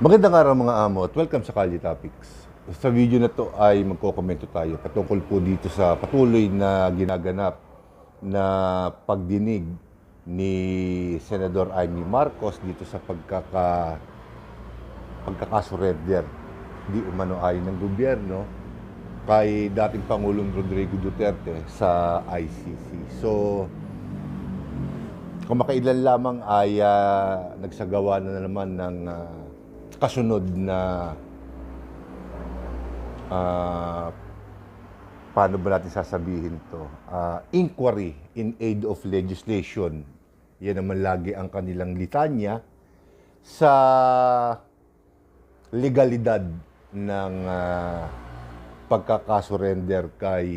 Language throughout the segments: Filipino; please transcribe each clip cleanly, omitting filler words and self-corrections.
Magandang araw mga amo at welcome sa Kalye Topics. Sa video na to ay magkokomento tayo patungkol po dito sa patuloy na ginaganap na pagdinig ni Senador Amy Marcos dito sa pagkakasurrender di umano ayon ng gobyerno kay dating Pangulong Rodrigo Duterte sa ICC. So, kamakailan lamang ay nagsagawa na naman ng kasunod na paano ba natin sasabihin to? Inquiry in aid of legislation. Yan naman lagi ang kanilang litanya sa legalidad ng pagkakasurrender kay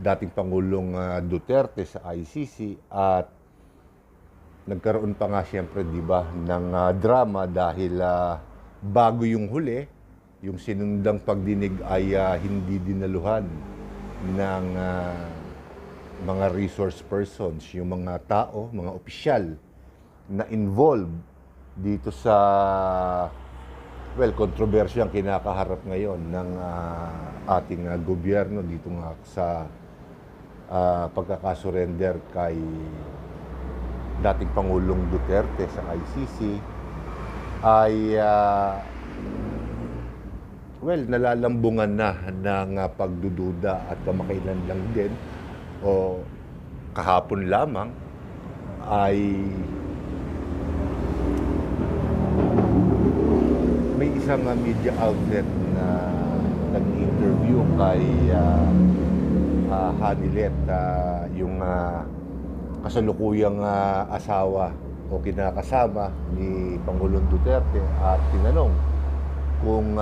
dating Pangulong Duterte sa ICC at nagkaroon pa nga siyempre, di ba, ng drama dahil bago yung huli, yung sinundang pagdinig ay hindi dinaluhan ng mga resource persons, yung mga tao, mga opisyal na involved dito sa, kontrobersyang kinakaharap ngayon ng ating gobyerno dito nga sa pagkakasurrender kay dating Pangulong Duterte sa ICC ay nalalambungan na ng pagdududa at kamakailan lang din o kahapon lamang ay may isang media outlet na nag-interview kay Hanilet, yung kasalukuyang asawa o kinakasama ni Pangulong Duterte at tinanong kung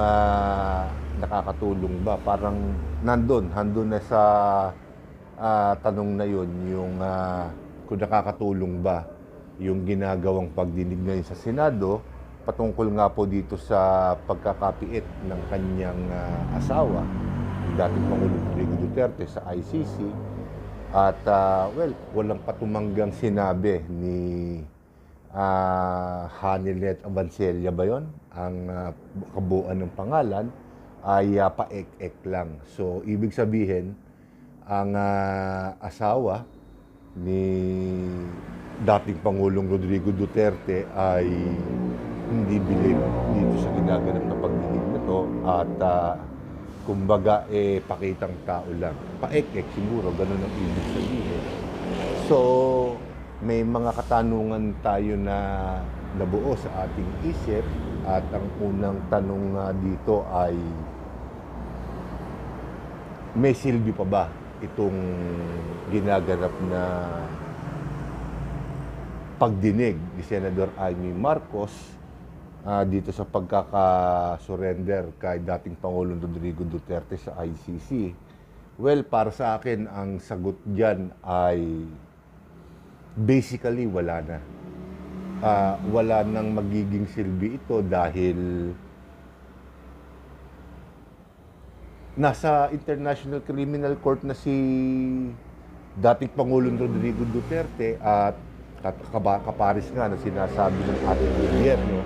nakakatulong ba. Parang handun na sa tanong na yun yung kung nakakatulong ba yung ginagawang pagdinig ngayon sa Senado patungkol nga po dito sa pagkakapiit ng kanyang asawa, yung dating Pangulong Rodrigo Duterte sa ICC. At walang patumanggang sinabi ni Hanilet Abancella ba yun? Ang kabuuan ng pangalan ay paek-ek lang. So, ibig sabihin, ang asawa ni dating Pangulong Rodrigo Duterte ay hindi bilib dito sa ginaganap na pagdinig na to at kumbaga, pakitang tao lang. Paek-ek siguro, ganun ang ibig sabihin. So, may mga katanungan tayo na nabuo sa ating isip at ang unang tanong dito ay may silbi pa ba itong ginaganap na pagdinig ni Senador Amy Marcos dito sa pagkakasurrender kay dating Pangulong Rodrigo Duterte sa ICC? Well, para sa akin, ang sagot dyan ay basically wala na. Wala nang magiging silbi ito dahil nasa International Criminal Court na si dating Pangulong Rodrigo Duterte at kaparis nga na sinasabi ng ating gobyerno,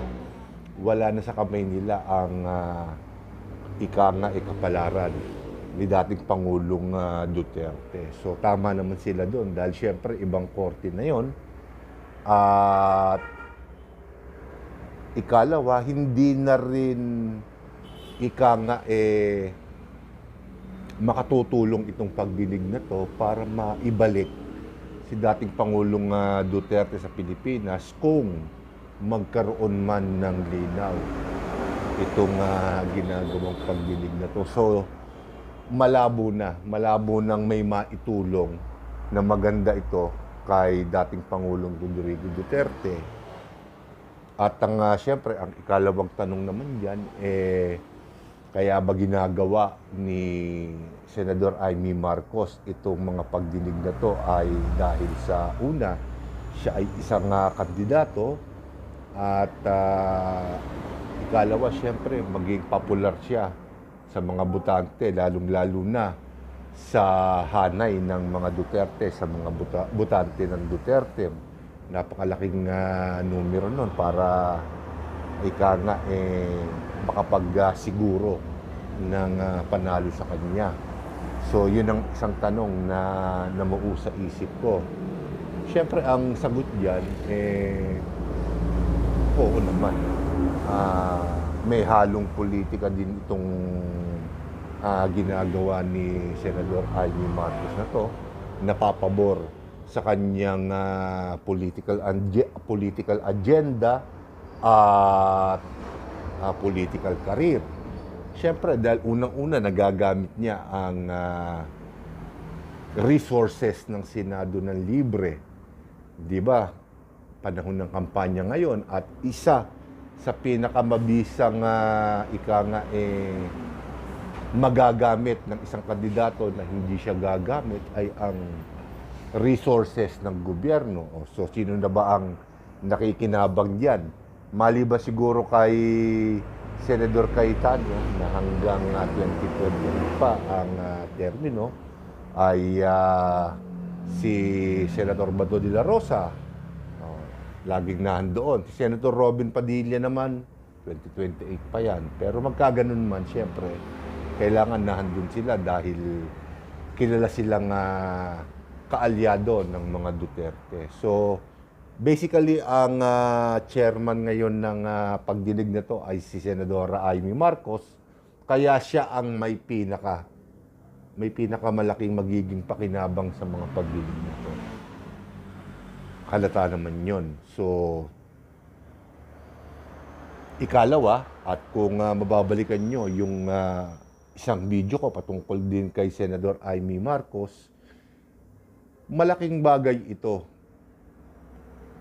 wala na sa kamay nila ang ikapalaran ni dating Pangulong Duterte. So, tama naman sila doon dahil syempre ibang korte na yon. At ikalawa, hindi na rin makatutulong itong pagdinig na to para maibalik si dating Pangulong Duterte sa Pilipinas kung magkaroon man ng linaw itong ginagawang pagdinig na to. So, malabo nang may maitulong na maganda ito kay dating Pangulong Rodrigo Duterte. At siyempre, ang ikalawang tanong naman dyan, kaya ba ginagawa ni Senador Amy Marcos itong mga pagdinig na to ay dahil sa una, siya ay isang kandidato at ikalawa, siyempre, maging popular siya sa mga botante, lalong-lalo na sa hanay ng mga Duterte, sa mga botante ng Duterte. Napakalaking numero nun para ika nga makapagsiguro ng panalo sa kanya. So yun ang isang tanong na namuo sa isip ko. Siyempre ang sagot diyan oo naman. May halong politika din itong ginagawa ni Senador Amy Marcos na to, napapabor sa kanyang political agenda at political career. Siyempre, dahil unang-una nagagamit niya ang resources ng Senado ng libre. Di ba? Panahon ng kampanya ngayon at isa sa pinakamabisang magagamit ng isang kandidato na hindi siya gagamit ay ang resources ng gobyerno. So, sino na ba ang nakikinabang diyan? Maliban siguro kay Senador Cayetano na hanggang 2020 pa ang termino ay si Senador Bato de la Rosa. Laging nandoon. Si Senator Robin Padilla naman, 2028 pa yan. Pero magkaganon man, siyempre, kailangan nandun sila dahil kilala silang kaalyado ng mga Duterte. So, basically, ang chairman ngayon ng pagdinig na to ay si Senadora Amy Marcos. Kaya siya ang may pinakamalaking magiging pakinabang sa mga pagdinig na to. Halata naman yun. So, ikalawa, at kung mababalikan nyo yung isang video ko patungkol din kay Senador Amy Marcos, malaking bagay ito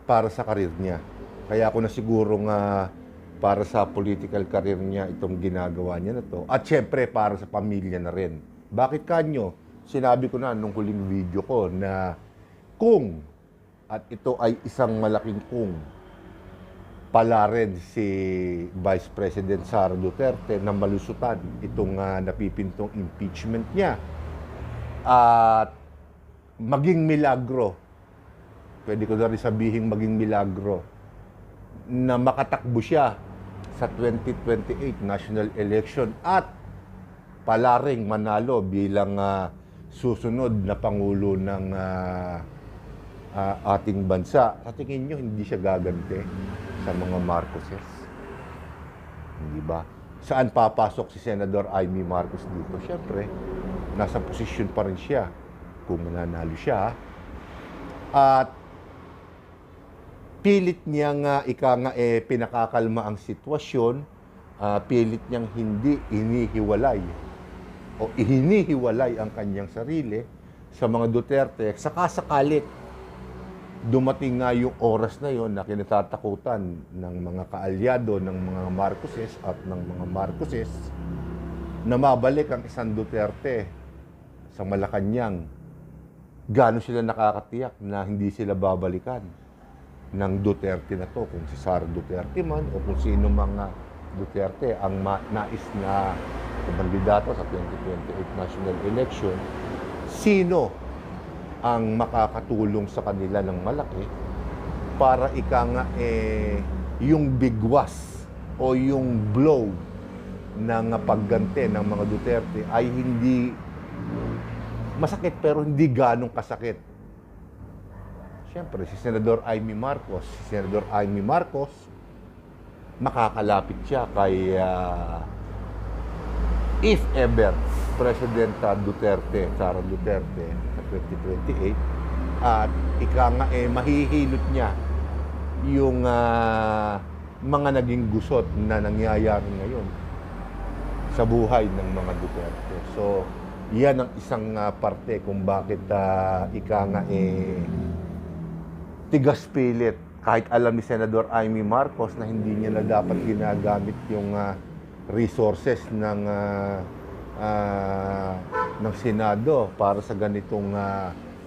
para sa karir niya. Kaya ako na siguro para sa political career niya itong ginagawa niya na to. At syempre para sa pamilya na rin. Bakit kanyo? Sinabi ko na nung huling video ko na kung, at ito ay isang malaking kung, pala rin si Vice President Sara Duterte na malusutan itong napipintong impeachment niya. At maging milagro, pwede ko na rin sabihin maging milagro, na makatakbo siya sa 2028 national election at pala ring manalo bilang susunod na Pangulo ng ating bansa. Sa tingin nyo, hindi siya gaganti sa mga Marcoses? Hindi ba? Saan papasok si Senador Amy Marcos dito? Siyempre, nasa posisyon pa rin siya kung mananalo siya. At pilit niyang pinakakalma ang sitwasyon, pilit niyang hindi inihiwalay o hinihiwalay ang kanyang sarili sa mga Duterte. Sakasakalit dumating nga yung oras na yon na kinatatakutan ng mga kaalyado ng mga Marcoses at ng mga Marcoses na mabalik ang isang Duterte sa Malacanang. Gaano sila nakakatiyak na hindi sila babalikan ng Duterte na to, kung si Sara Duterte man o kung sino mga Duterte ang nais na kandidato sa 2028 national election, sino ang makakatulong sa kanila ng malaki para yung bigwas o yung blow ng pagganti ng mga Duterte ay hindi masakit pero hindi ganong kasakit. Siyempre, si Senador Amy Marcos, makakalapit siya kay if ever President Duterte, Sara Duterte sa 2028, at mahihilot niya yung mga naging gusot na nangyayari ngayon sa buhay ng mga Duterte. So, yan ang isang parte kung bakit tigas pilit. Kahit alam ni Senador Amy Marcos na hindi niya na dapat ginagamit yung resources ng Senado para sa ganitong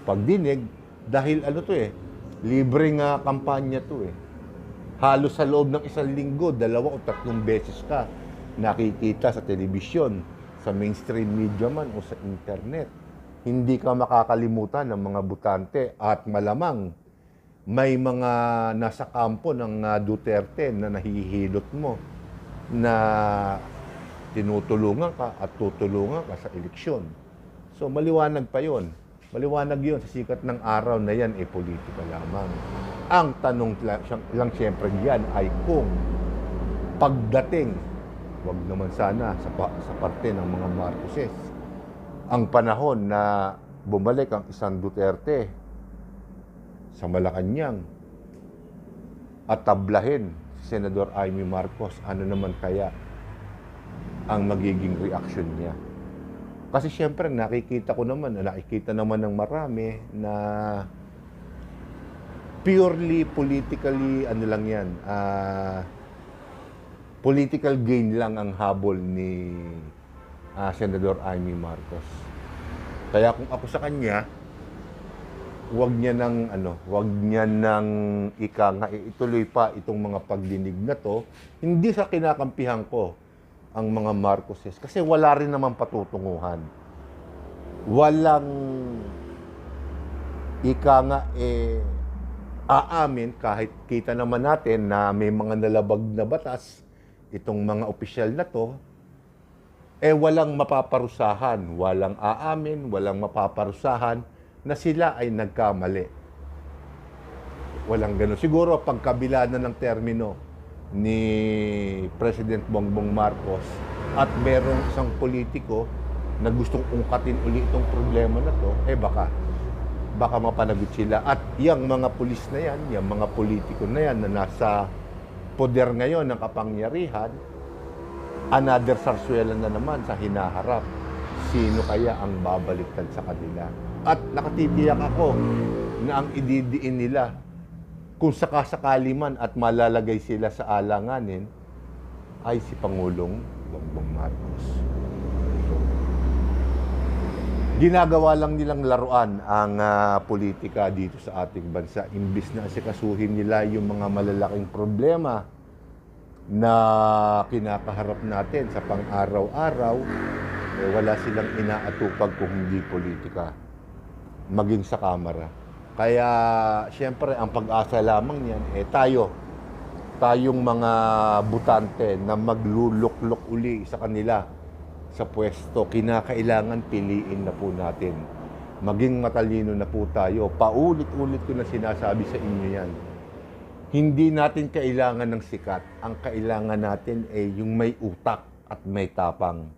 pagdinig dahil libreng kampanya to eh. Halos sa loob ng isang linggo, 2 o 3 beses ka nakikita sa telebisyon, sa mainstream media man o sa internet. Hindi ka makakalimutan ng mga botante at malamang may mga nasa kampo ng Duterte na nahihilot mo na tinutulungan ka at tutulungan ka sa eleksyon. So maliwanag pa yon. Maliwanag yon sa sikat ng araw na yan, politika lamang. Ang tanong lang siyempre diyan ay kung pagdating, wag naman sana sa parte ng mga Marcoses, ang panahon na bumalik ang isang Duterte sa Malacanang at tablahin si Senador Amy Marcos, ano naman kaya ang magiging reaksyon niya? Kasi siyempre nakikita naman ng marami na purely politically, lang yan, political gain lang ang habol ni Senador Amy Marcos. Kaya kung ako sa kanya, wag niya nang ituloy pa itong mga pagdinig na to. Hindi sa kinakampihan ko ang mga Marcoses kasi wala rin naman patutunguhan. Walang aamin kahit kita naman natin na may mga nalabag na batas itong mga opisyal na to, walang mapaparusahan, walang aamin, walang mapaparusahan na sila ay nagkamali. Walang ganun. Siguro pagkabila na ng termino ni President Bongbong Marcos at merong isang politiko na gustong ungkatin uli itong problema na to, baka mapanagot sila. At yung mga pulis na yan, yung mga politiko na yan na nasa poder ngayon ng kapangyarihan, another sarsuela na naman sa hinaharap. Sino kaya ang babaliktad sa kanila? At nakatitiyak ako na ang ididiin nila kung sakasakali man at malalagay sila sa alanganin ay si Pangulong Bongbong Marcos. So, ginagawa lang nilang laruan ang politika dito sa ating bansa. Imbis na asikasuhin nila yung mga malalaking problema na kinakaharap natin sa pang-araw-araw, wala silang inaatupag kung hindi politika, maging sa Kamara. Kaya, siyempre, ang pag-asa lamang niyan, tayong mga butante na magluluklok uli sa kanila sa pwesto, kinakailangan piliin na po natin. Maging matalino na po tayo. Paulit-ulit ko na sinasabi sa inyo yan. Hindi natin kailangan ng sikat. Ang kailangan natin ay yung may utak at may tapang.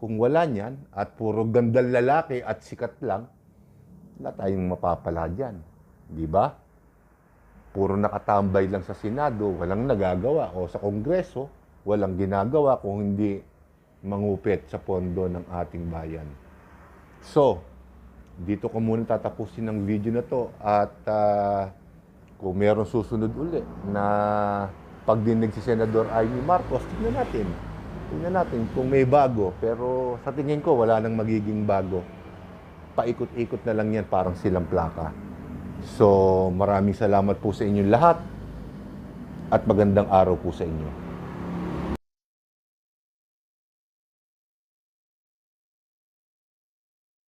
Kung wala niyan at puro gandang lalaki at sikat lang, wala tayong mapapala dyan. Di ba? Puro nakatambay lang sa Senado, walang nagagawa. O sa Kongreso, walang ginagawa kung hindi mangupit sa pondo ng ating bayan. So, dito ko muna tatapusin ang video na to. At kung meron susunod uli na pagdinig si Senador Amy Marcos, tingnan natin kung may bago. Pero sa tingin ko, wala nang magiging bago. Paikot-ikot na lang yan, parang silang plaka. So, maraming salamat po sa inyong lahat at magandang araw po sa inyo.